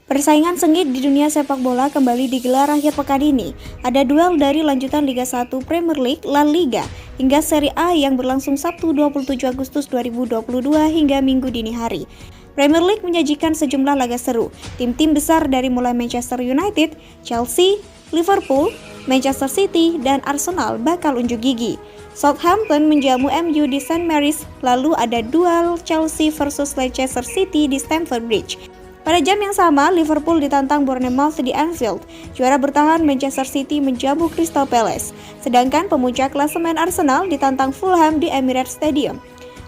Persaingan sengit di dunia sepak bola kembali digelar akhir pekan ini. Ada duel dari lanjutan Liga 1 Premier League, La Liga, hingga Serie A yang berlangsung Sabtu 27 Agustus 2022 hingga Minggu dini hari. Premier League menyajikan sejumlah laga seru. Tim-tim besar dari mulai Manchester United, Chelsea, Liverpool, Manchester City, dan Arsenal bakal unjuk gigi. Southampton menjamu MU di St. Mary's, lalu ada duel Chelsea versus Leicester City di Stamford Bridge. Pada jam yang sama, Liverpool ditantang Bournemouth di Anfield. Juara bertahan Manchester City menjamu Crystal Palace. Sedangkan pemuncak klasemen Arsenal ditantang Fulham di Emirates Stadium.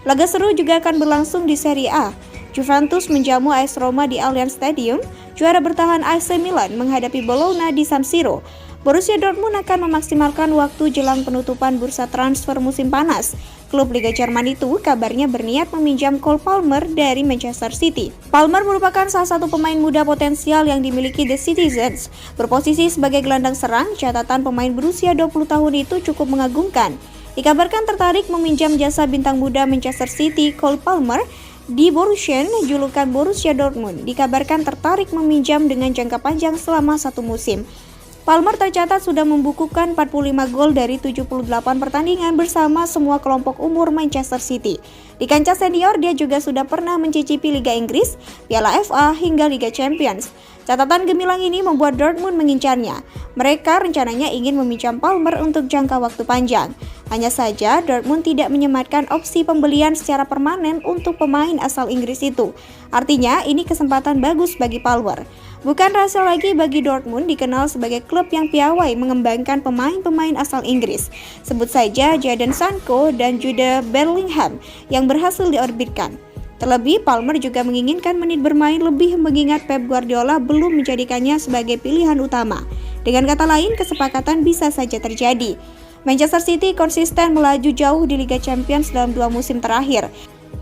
Laga seru juga akan berlangsung di Serie A. Juventus menjamu AS Roma di Allianz Stadium. Juara bertahan AC Milan menghadapi Bologna di San Siro. Borussia Dortmund akan memaksimalkan waktu jelang penutupan bursa transfer musim panas. Klub Liga Jerman itu kabarnya berniat meminjam Cole Palmer dari Manchester City. Palmer merupakan salah satu pemain muda potensial yang dimiliki The Citizens. Berposisi sebagai gelandang serang, catatan pemain berusia 20 tahun itu cukup mengagumkan. Dikabarkan tertarik meminjam jasa bintang muda Manchester City Cole Palmer di Borussia, julukan Borussia Dortmund. Dikabarkan tertarik meminjam dengan jangka panjang selama satu musim. Palmer tercatat sudah membukukan 45 gol dari 78 pertandingan bersama semua kelompok umur Manchester City. Di kancah senior, dia juga sudah pernah mencicipi Liga Inggris, Piala FA, hingga Liga Champions. Catatan gemilang ini membuat Dortmund mengincarnya. Mereka rencananya ingin meminjam Palmer untuk jangka waktu panjang. Hanya saja, Dortmund tidak menyematkan opsi pembelian secara permanen untuk pemain asal Inggris itu. Artinya, ini kesempatan bagus bagi Palmer. Bukan rahasia lagi bagi Dortmund dikenal sebagai klub yang piawai mengembangkan pemain-pemain asal Inggris. Sebut saja Jadon Sancho dan Jude Bellingham yang berhasil diorbitkan. Terlebih, Palmer juga menginginkan menit bermain lebih mengingat Pep Guardiola belum menjadikannya sebagai pilihan utama. Dengan kata lain, kesepakatan bisa saja terjadi. Manchester City konsisten melaju jauh di Liga Champions dalam 2 musim terakhir.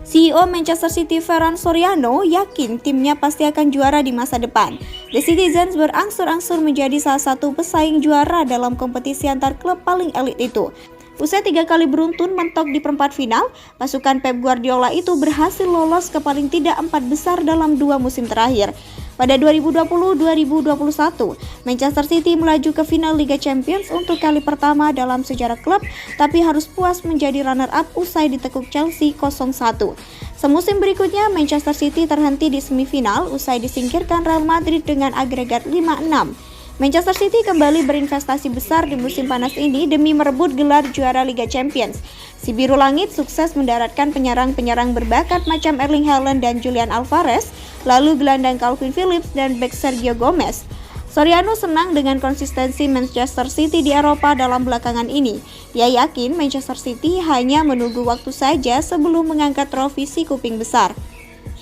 CEO Manchester City Ferran Soriano yakin timnya pasti akan juara di masa depan. The Citizens berangsur-angsur menjadi salah satu pesaing juara dalam kompetisi antar klub paling elit itu. Usai 3 kali beruntun mentok di perempat final, pasukan Pep Guardiola itu berhasil lolos ke paling tidak 4 besar dalam 2 musim terakhir. Pada 2020-2021, Manchester City melaju ke final Liga Champions untuk kali pertama dalam sejarah klub, tapi harus puas menjadi runner-up usai ditekuk Chelsea 0-1. Semusim berikutnya, Manchester City terhenti di semifinal usai disingkirkan Real Madrid dengan agregat 5-6. Manchester City kembali berinvestasi besar di musim panas ini demi merebut gelar juara Liga Champions. Si Biru Langit sukses mendaratkan penyerang-penyerang berbakat macam Erling Haaland dan Julian Alvarez, lalu gelandang Calvin Phillips dan bek Sergio Gomez. Soriano senang dengan konsistensi Manchester City di Eropa dalam belakangan ini. Dia yakin Manchester City hanya menunggu waktu saja sebelum mengangkat trofi si kuping besar.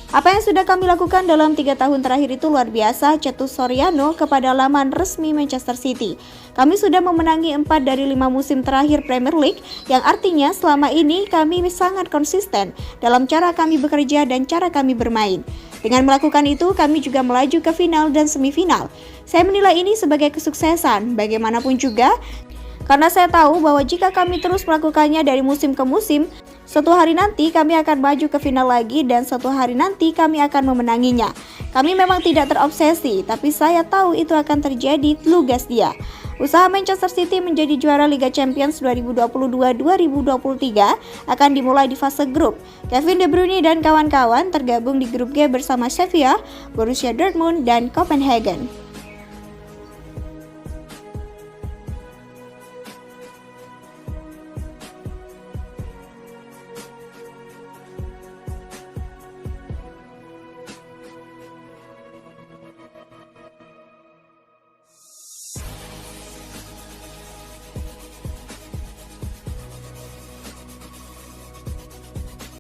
Apa yang sudah kami lakukan dalam 3 tahun terakhir itu luar biasa, cetus Soriano kepada laman resmi Manchester City. Kami sudah memenangi 4 dari 5 musim terakhir Premier League, yang artinya selama ini kami sangat konsisten dalam cara kami bekerja dan cara kami bermain. Dengan melakukan itu, kami juga melaju ke final dan semifinal. Saya menilai ini sebagai kesuksesan, bagaimanapun juga, karena saya tahu bahwa jika kami terus melakukannya dari musim ke musim, suatu hari nanti kami akan maju ke final lagi dan suatu hari nanti kami akan memenanginya. Kami memang tidak terobsesi, tapi saya tahu itu akan terjadi, lugas dia. Usaha Manchester City menjadi juara Liga Champions 2022-2023 akan dimulai di fase grup. Kevin De Bruyne dan kawan-kawan tergabung di grup G bersama Sevilla, Borussia Dortmund, dan Copenhagen.